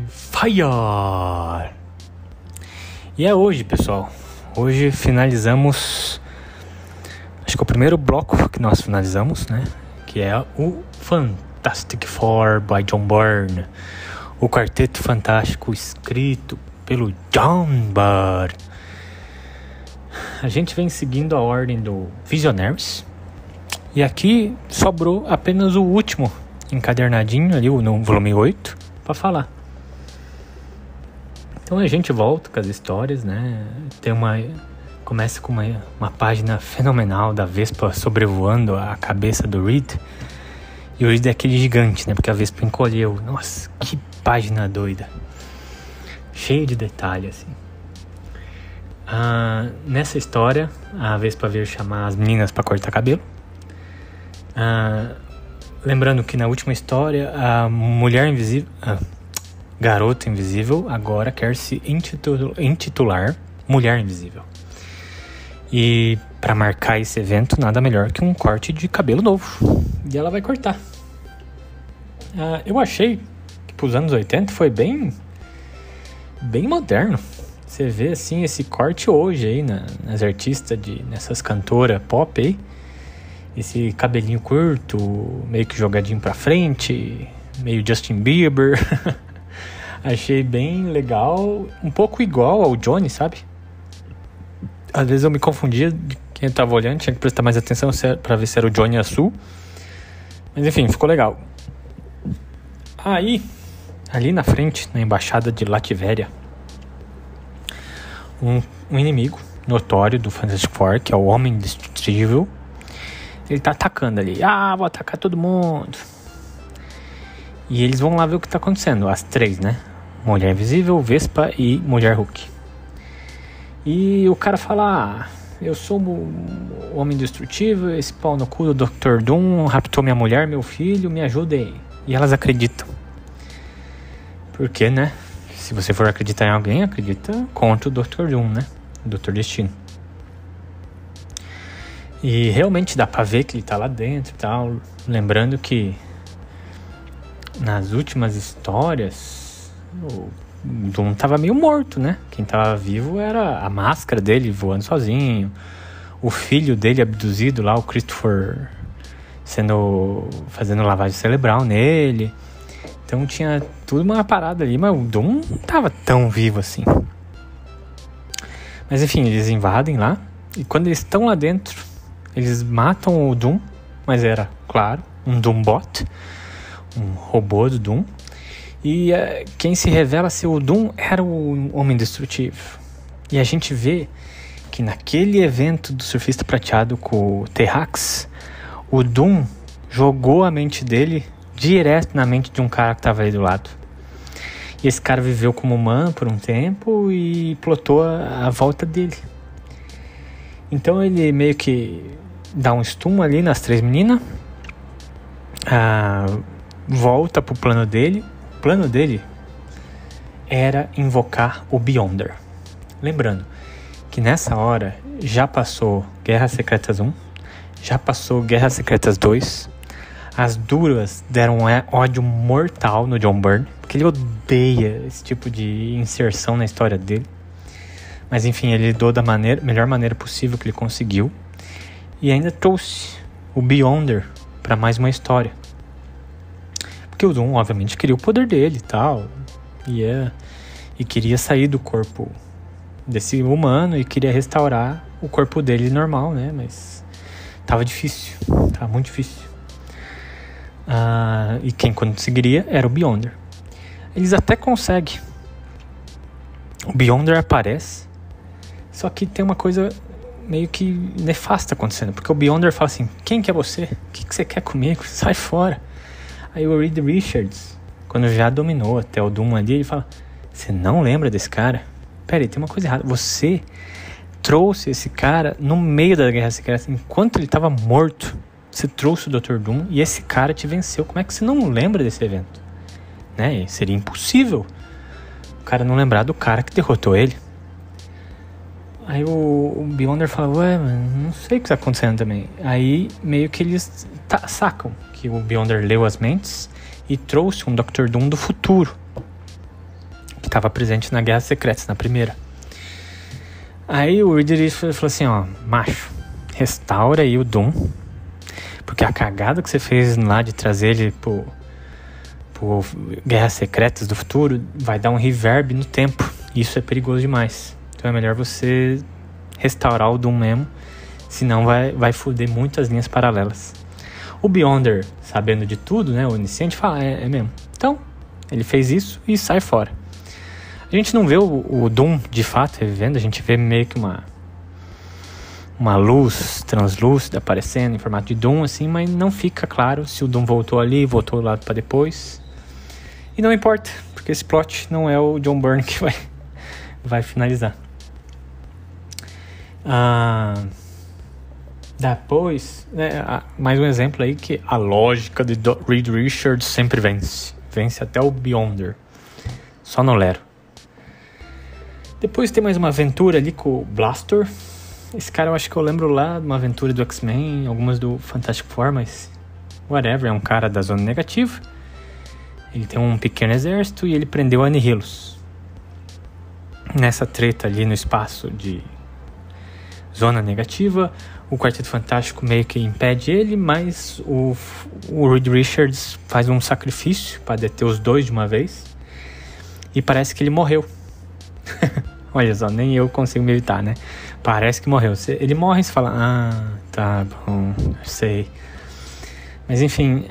Fire! E é hoje, pessoal. Hoje finalizamos, acho que é o primeiro bloco que nós finalizamos, né? Que é o Fantastic Four by John Byrne. O Quarteto Fantástico escrito pelo John Byrne. A gente vem seguindo a ordem do Visionaries. E aqui sobrou apenas o último encadernadinho ali, no volume 8, para falar. Então a gente volta com as histórias, né? Começa com uma página fenomenal da Vespa sobrevoando a cabeça do Reed. E o Reed é aquele gigante, né? Porque a Vespa encolheu. Nossa, que página doida. Cheia de detalhes, assim. Nessa história, a Vespa veio chamar as meninas para cortar cabelo. Lembrando que na última história, a mulher invisível, garota invisível, agora quer se intitular Mulher Invisível. E para marcar esse evento, nada melhor que um corte de cabelo novo. E ela vai cortar. Eu achei que pros anos 80 foi bem moderno. Você vê assim esse corte hoje aí nas artistas, nessas cantoras pop aí. Esse cabelinho curto, meio que jogadinho pra frente, meio Justin Bieber. Achei bem legal, um pouco igual ao Johnny, sabe? Às vezes eu me confundia de quem eu tava olhando, tinha que prestar mais atenção pra ver se era o Johnny Azul. Mas enfim, ficou legal. Aí, ali na frente, na embaixada de Lativéria, um inimigo notório do Fantastic Four, que é o Homem Indestrutível, ele tá atacando ali. Vou atacar todo mundo. E eles vão lá ver o que tá acontecendo. As três, né? Mulher Invisível, Vespa e Mulher Hulk. E o cara fala: eu sou o Homem Indestrutível, esse pau no cu do Dr. Doom raptou minha mulher, meu filho, me ajudem. E elas acreditam. Porque, né? Se você for acreditar em alguém, acredita contra o Dr. Doom, né? O Dr. Destino. E realmente dá pra ver que ele tá lá dentro e tal. Lembrando que nas últimas histórias o Doom tava meio morto, né? Quem tava vivo era a máscara dele voando sozinho, o filho dele abduzido lá, o Christopher, fazendo lavagem cerebral nele. Então tinha tudo uma parada ali, mas o Doom não tava tão vivo assim. Mas enfim, eles invadem lá, e quando eles estão lá dentro, eles matam o Doom, mas era, claro, um Doombot, um robô do Doom. E quem se revela ser o Doom era o Homem Indestrutível. E a gente vê que naquele evento do Surfista Prateado com o T-Rex, o Doom jogou a mente dele direto na mente de um cara que estava ali do lado. E esse cara viveu como humano por um tempo e plotou a volta dele. Então ele meio que dá um stun ali nas três meninas, volta pro plano dele. O plano dele era invocar o Beyonder. Lembrando que nessa hora já passou Guerras Secretas 1, já passou Guerras Secretas 2. As duas deram ódio mortal no John Byrne, porque ele odeia esse tipo de inserção na história dele. Mas enfim, ele lidou da melhor maneira possível que ele conseguiu. E ainda trouxe o Beyonder para mais uma história. Porque o Doom, obviamente, queria o poder dele e tal. E queria sair do corpo desse humano e queria restaurar o corpo dele normal, né? Mas tava difícil. Tava muito difícil. E quem conseguiria era o Beyonder. Eles até conseguem. O Beyonder aparece. Só que tem uma coisa meio que nefasta acontecendo. Porque o Beyonder fala assim: quem que é você? O que você quer comigo? Sai fora. Aí o Reed Richards, quando já dominou até o Doom ali, ele fala: você não lembra desse cara? Pera aí, tem uma coisa errada. Você trouxe esse cara no meio da Guerra Secreta, enquanto ele estava morto. Você trouxe o Dr. Doom e esse cara te venceu. Como é que você não lembra desse evento? Né? Seria impossível o cara não lembrar do cara que derrotou ele. Aí o Beyonder fala: ué, mano, não sei o que está acontecendo também. Aí meio que eles sacam que o Beyonder leu as mentes e trouxe um Dr. Doom do futuro, que estava presente na Guerra Secretas, na primeira. Aí o Reed Richards falou assim, ó, macho, restaura aí o Doom, porque a cagada que você fez lá de trazer ele pro Guerras Secretas do futuro vai dar um reverb no tempo. Isso é perigoso demais. Então é melhor você restaurar o Doom mesmo, senão vai foder muitas linhas paralelas. O Beyonder, sabendo de tudo, né, o onisciente, fala, é mesmo. Então, ele fez isso e sai fora. A gente não vê o Doom de fato revivendo, a gente vê meio que uma luz translúcida aparecendo em formato de Doom, assim, mas não fica claro se o Doom voltou ali, voltou lá para depois. E não importa, porque esse plot não é o John Byrne que vai finalizar. Depois, né, mais um exemplo aí que a lógica de Reed Richards sempre vence. Vence até o Beyonder. Só no Lero. Depois tem mais uma aventura ali com o Blaster. Esse cara eu acho que eu lembro lá de uma aventura do X-Men, algumas do Fantastic Four, mas whatever, é um cara da Zona Negativa. Ele tem um pequeno exército e ele prendeu a Nihilus. Nessa treta ali no espaço de Zona Negativa, o Quarteto Fantástico meio que impede ele, mas o Reed Richards faz um sacrifício para deter os dois de uma vez. E parece que ele morreu. Olha só, nem eu consigo me evitar, né? Parece que morreu. Ele morre e você fala, tá bom, eu sei. Mas enfim,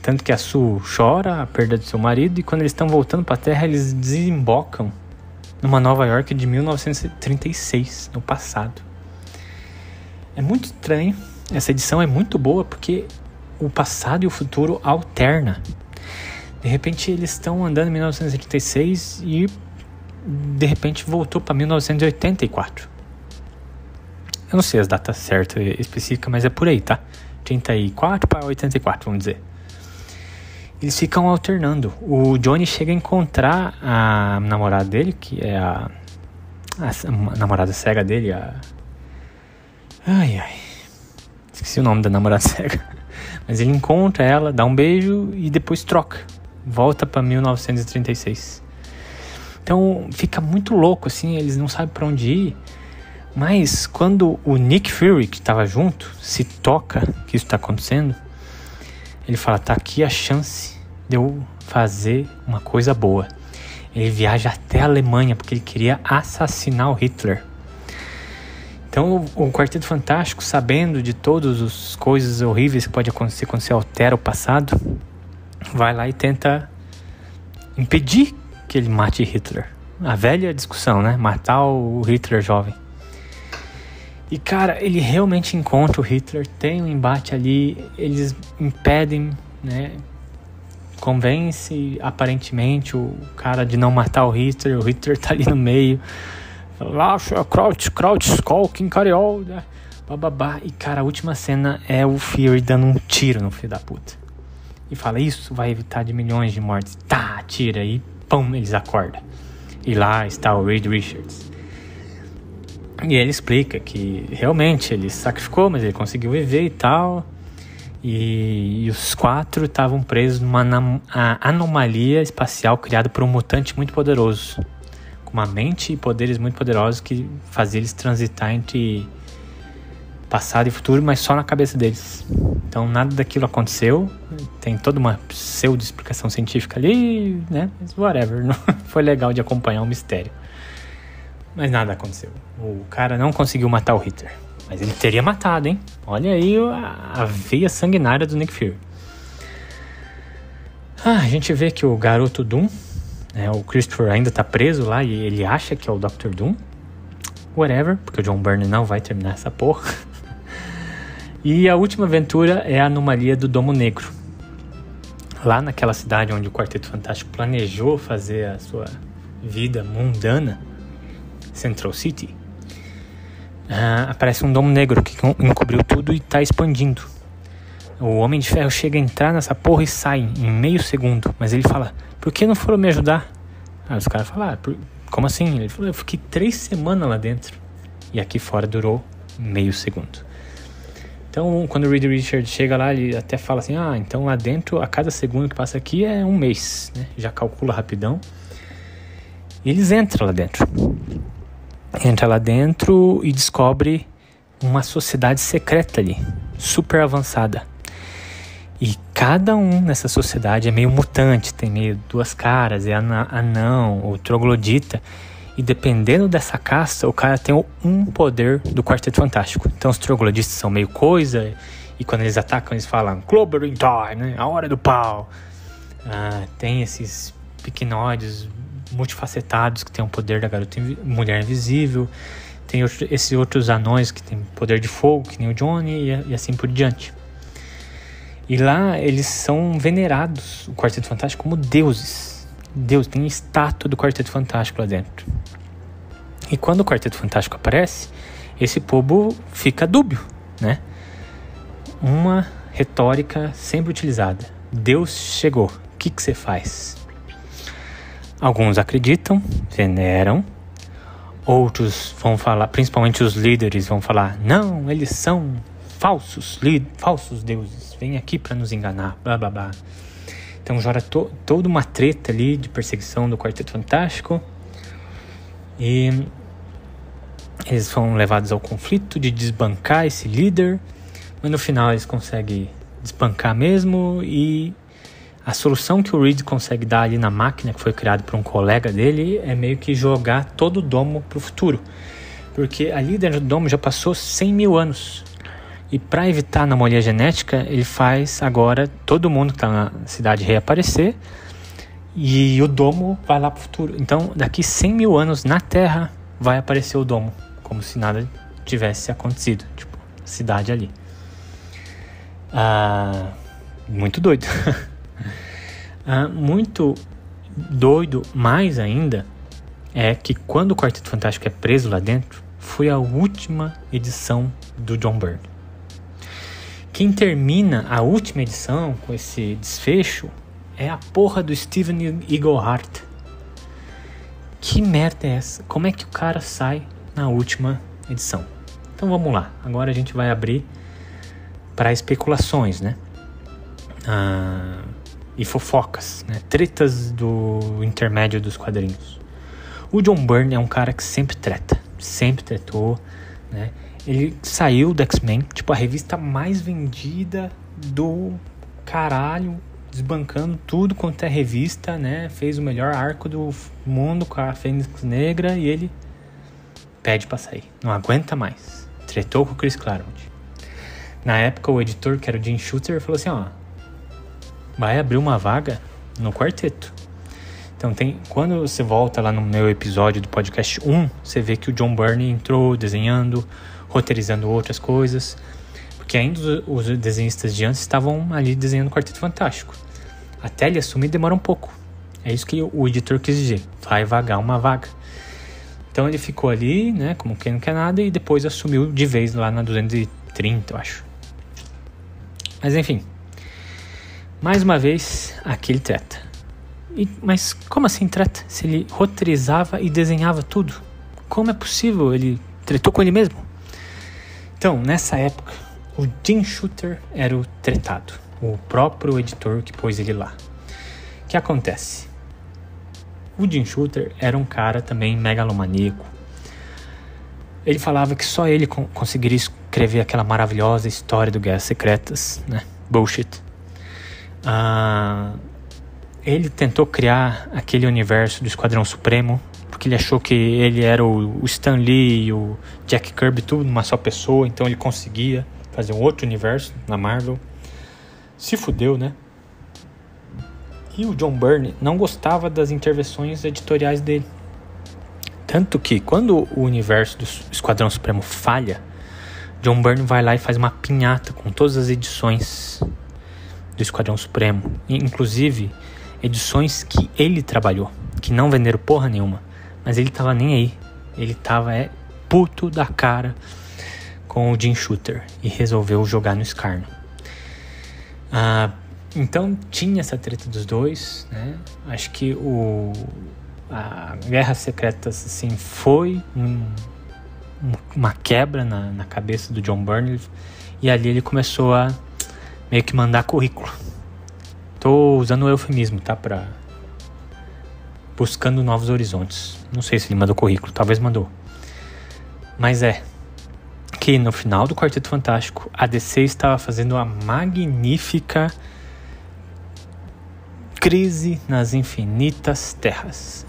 tanto que a Sue chora a perda do seu marido, e quando eles estão voltando para a Terra, eles desembocam numa Nova York de 1936, no passado. É muito estranho, essa edição é muito boa porque o passado e o futuro alternam. De repente eles estão andando em 1936 e de repente voltou para 1984. Eu não sei as datas certas específicas, mas é por aí, tá? 34 para 84, vamos dizer. Eles ficam alternando. O Johnny chega a encontrar a namorada dele, que é a namorada cega dele, esqueci o nome da namorada cega. Mas ele encontra ela, dá um beijo e depois troca. Volta para 1936. Então fica muito louco, assim, eles não sabem para onde ir. Mas quando o Nick Fury, que estava junto, se toca que isso está acontecendo, ele fala, tá aqui a chance de eu fazer uma coisa boa. Ele viaja até a Alemanha porque ele queria assassinar o Hitler. Então o Quarteto Fantástico, sabendo de todas as coisas horríveis que pode acontecer quando você altera o passado, vai lá e tenta impedir que ele mate Hitler. A velha discussão, né? Matar o Hitler jovem. E cara, ele realmente encontra o Hitler, tem um embate ali, eles impedem, né? Convence aparentemente o cara de não matar o Hitler tá ali no meio. Kraut, Skulking, Cariol, né? Bababá. E cara, a última cena é o Fury dando um tiro no filho da puta. E fala, isso vai evitar de milhões de mortes. Tá, tira e pum, eles acordam. E lá está o Reed Richards. E ele explica que realmente ele se sacrificou, mas ele conseguiu viver e tal. E os 4 estavam presos numa anomalia espacial criada por um mutante muito poderoso, com uma mente e poderes muito poderosos que fazia eles transitar entre passado e futuro, mas só na cabeça deles. Então nada daquilo aconteceu. Tem toda uma pseudo-explicação científica ali, né? Mas whatever, não foi legal de acompanhar o mistério. Mas nada aconteceu. O cara não conseguiu matar o Hitler. Mas ele teria matado, hein? Olha aí a veia sanguinária do Nick Fury. A gente vê que o garoto Doom, né, o Christopher ainda tá preso lá e ele acha que é o Dr. Doom. Whatever, porque o John Byrne não vai terminar essa porra. E a última aventura é a anomalia do Domo Negro. Lá naquela cidade onde o Quarteto Fantástico planejou fazer a sua vida mundana, Central City, aparece um domo negro que encobriu tudo e está expandindo. O Homem de Ferro chega a entrar nessa porra e sai em meio segundo, mas ele fala, por que não foram me ajudar? Os caras falam, como assim? Ele falou, eu fiquei 3 semanas lá dentro e aqui fora durou meio segundo. Então, quando o Reed Richards chega lá, ele até fala assim, então lá dentro, a cada segundo que passa aqui é um mês, né? Já calcula rapidão. E eles entram lá dentro. Entra lá dentro e descobre uma sociedade secreta ali, super avançada. E cada um nessa sociedade é meio mutante, tem meio duas caras, é anão ou troglodita. E dependendo dessa casta, o cara tem um poder do Quarteto Fantástico. Então os trogloditas são meio coisa, e quando eles atacam eles falam Clobbering Time, né? A hora do pau. Tem esses pequenoides multifacetados que tem o poder da mulher invisível. Tem esses outros anões que tem poder de fogo, que nem o Johnny, e assim por diante. E lá eles são venerados, o Quarteto Fantástico, como deuses. Deus, tem estátua do Quarteto Fantástico lá dentro. E quando o Quarteto Fantástico aparece, esse povo fica dúbio, né? Uma retórica sempre utilizada. Deus chegou, o que você faz? Alguns acreditam, veneram. Outros vão falar, principalmente os líderes vão falar, não, eles são falsos deuses, vêm aqui para nos enganar, blá blá blá. Então gera toda uma treta ali de perseguição do Quarteto Fantástico. E eles são levados ao conflito de desbancar esse líder. Mas no final eles conseguem desbancar mesmo. E a solução que o Reed consegue dar ali na máquina, que foi criada por um colega dele, é meio que jogar todo o domo pro futuro. Porque ali dentro do domo já passou 100 mil anos. E para evitar a anomalia genética, ele faz agora todo mundo que está na cidade reaparecer. E o domo vai lá para o futuro. Então, daqui 100 mil anos na Terra vai aparecer o domo. Como se nada tivesse acontecido. Tipo, cidade ali. Muito doido. Muito doido mais ainda é que quando o Quarteto Fantástico é preso lá dentro, foi a última edição do John Byrne. Quem termina a última edição com esse desfecho é a porra do Steven Englehart. Que merda é essa? Como é que o cara sai na última edição? Então vamos lá. Agora a gente vai abrir para especulações, né? E fofocas, né? Tretas do intermédio dos quadrinhos. O John Byrne é um cara que sempre treta. Sempre tretou, né? Ele saiu do X-Men, tipo a revista mais vendida do caralho, desbancando tudo quanto é revista, né? Fez o melhor arco do mundo com a Fênix Negra e ele pede pra sair. Não aguenta mais. Tretou com o Chris Claremont. Na época o editor, que era o Jim Shooter, falou assim, vai abrir uma vaga no quarteto. Então quando você volta lá no meu episódio do podcast 1, você vê que o John Byrne entrou desenhando, roteirizando outras coisas, porque ainda os desenhistas de antes estavam ali desenhando o Quarteto Fantástico. Até ele assumir demora um pouco. É isso que o editor quis dizer, vai vagar uma vaga. Então ele ficou ali, né, como quem não quer nada, e depois assumiu de vez lá na 230, eu acho. Mas enfim, mais uma vez, aquele treta. Mas como assim treta? Se ele roteirizava e desenhava tudo, como é possível? Ele tretou com ele mesmo? Então, nessa época, o Jim Shooter era o tretado, o próprio editor que pôs ele lá. O que acontece? O Jim Shooter era um cara também megalomaníaco. Ele falava que só ele conseguiria escrever aquela maravilhosa história do Guerras Secretas, né? Bullshit. Ele tentou criar aquele universo do Esquadrão Supremo, porque ele achou que ele era o Stan Lee e o Jack Kirby, tudo numa só pessoa, então ele conseguia fazer um outro universo na Marvel. Se fudeu, né? E o John Byrne não gostava das intervenções editoriais dele. Tanto que, quando o universo do Esquadrão Supremo falha, John Byrne vai lá e faz uma pinhata com todas as edições do Esquadrão Supremo. Inclusive, edições que ele trabalhou, que não venderam porra nenhuma. Mas ele tava nem aí. Ele tava puto da cara com o Jim Shooter e resolveu jogar no escárnio. Então tinha essa treta dos dois, né? Acho que a Guerras Secretas assim, foi uma quebra na cabeça do John Byrne. E ali ele começou a meio que mandar currículo. Tô usando o eufemismo, tá? Buscando novos horizontes. Não sei se ele mandou currículo, talvez mandou. Mas que no final do Quarteto Fantástico, a DC estava fazendo uma magnífica crise nas infinitas terras.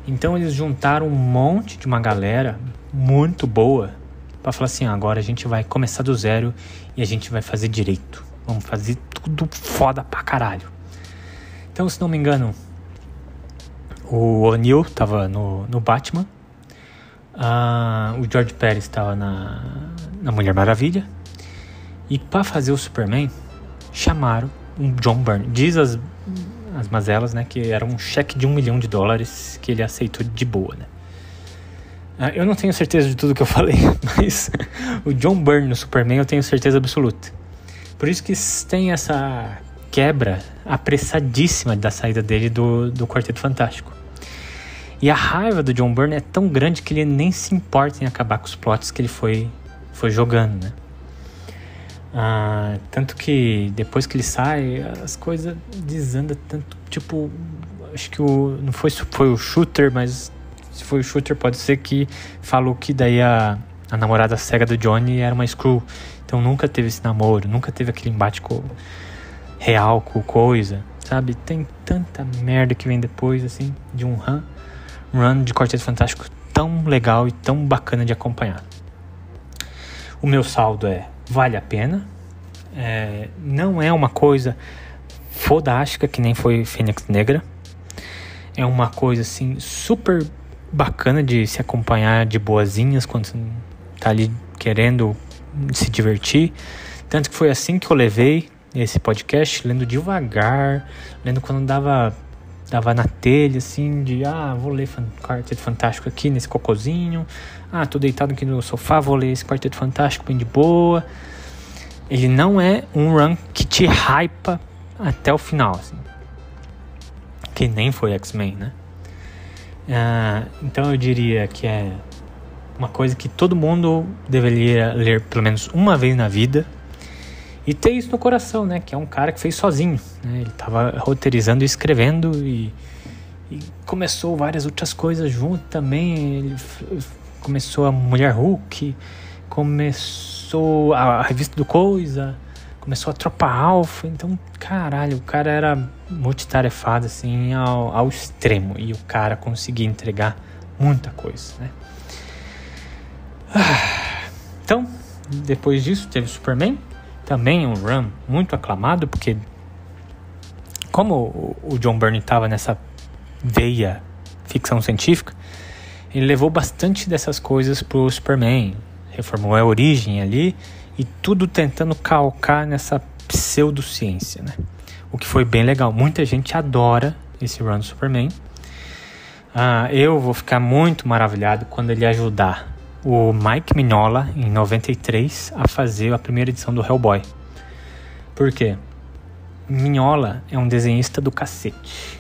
Então eles juntaram um monte de uma galera muito boa para falar assim, agora a gente vai começar do zero e a gente vai fazer direito. Vamos fazer tudo foda pra caralho. Então, se não me engano, o O'Neill tava no Batman, o George Pérez estava na Mulher Maravilha, e para fazer o Superman chamaram um John Byrne. Diz as mazelas, né, que era um cheque de $1 milhão que ele aceitou de boa, né? Eu não tenho certeza de tudo que eu falei, mas o John Byrne no Superman eu tenho certeza absoluta. Por isso que tem essa quebra apressadíssima da saída dele do Quarteto Fantástico. E a raiva do John Byrne é tão grande que ele nem se importa em acabar com os plots que ele foi jogando, né? Tanto que depois que ele sai, as coisas desandam tanto. Tipo, acho que não foi o Shooter, mas se foi o Shooter pode ser que falou que daí a namorada cega do Johnny era uma Skrull. Então nunca teve esse namoro, nunca teve aquele embate real com coisa, sabe? Tem tanta merda que vem depois, assim, de um run de Quarteto Fantástico tão legal e tão bacana de acompanhar. O meu saldo vale a pena. Não é uma coisa fodástica que nem foi Fênix Negra. É uma coisa assim super bacana de se acompanhar de boazinhas quando você tá ali querendo se divertir. Tanto que foi assim que eu levei esse podcast, lendo devagar, lendo quando dava na telha, assim, vou ler Quarteto Fantástico aqui nesse cocôzinho, tô deitado aqui no sofá, vou ler esse Quarteto Fantástico bem de boa. Ele não é um run que te hypa até o final, assim, que nem foi X-Men, né? Então eu diria que é uma coisa que todo mundo deveria ler pelo menos uma vez na vida e ter isso no coração, né? Que é um cara que fez sozinho, né? Ele tava roteirizando e escrevendo e começou várias outras coisas junto também. Ele começou a Mulher Hulk, começou a revista do Coisa, começou a Tropa Alpha. Então, caralho, o cara era multitarefado assim ao extremo e o cara conseguia entregar muita coisa, né? Então, depois disso teve Superman, também um run muito aclamado, porque como o John Byrne estava nessa veia ficção científica, ele levou bastante dessas coisas pro Superman, reformou a origem ali e tudo tentando calcar nessa pseudociência, né? O que foi bem legal, muita gente adora esse run do Superman. Eu vou ficar muito maravilhado quando ele ajudar o Mike Mignola, em 93, a fazer a primeira edição do Hellboy. Por quê? Mignola é um desenhista do cacete.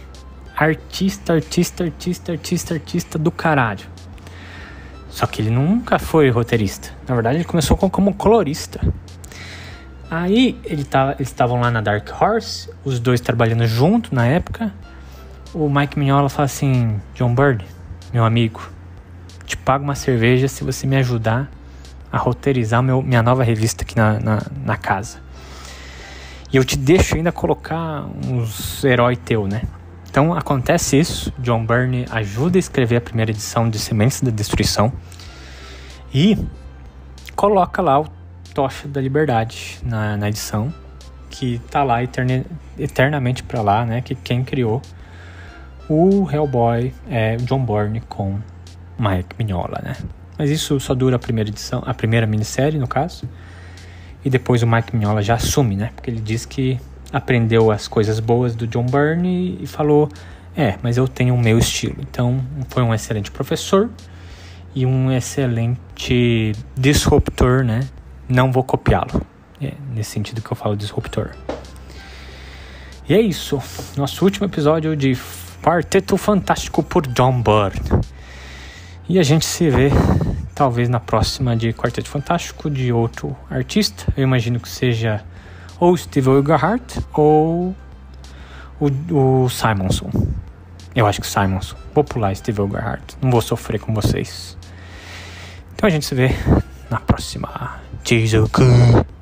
Artista do caralho. Só que ele nunca foi roteirista. Na verdade, ele começou como colorista. Aí, eles estavam lá na Dark Horse, os dois trabalhando junto na época. O Mike Mignola fala assim: John Byrne, meu amigo, te pago uma cerveja se você me ajudar a roteirizar minha nova revista aqui na casa. E eu te deixo ainda colocar uns heróis teu, né? Então acontece isso, John Byrne ajuda a escrever a primeira edição de Sementes da Destruição e coloca lá o Tocha da Liberdade na edição, que tá lá eternamente pra lá, né? Que quem criou o Hellboy é John Byrne com Mike Mignola, né? Mas isso só dura a primeira edição, a primeira minissérie, no caso. E depois o Mike Mignola já assume, né? Porque ele diz que aprendeu as coisas boas do John Byrne e falou: mas eu tenho o meu estilo. Então, foi um excelente professor e um excelente disruptor, né? Não vou copiá-lo. Nesse sentido que eu falo disruptor. E é isso. Nosso último episódio de Quarteto Fantástico por John Byrne. E a gente se vê talvez na próxima de Quarteto Fantástico, de outro artista. Eu imagino que seja ou Steve Englehart ou o Simonson. Eu acho que o Simonson. Vou pular Steve Englehart. Não vou sofrer com vocês. Então a gente se vê na próxima. Tchau.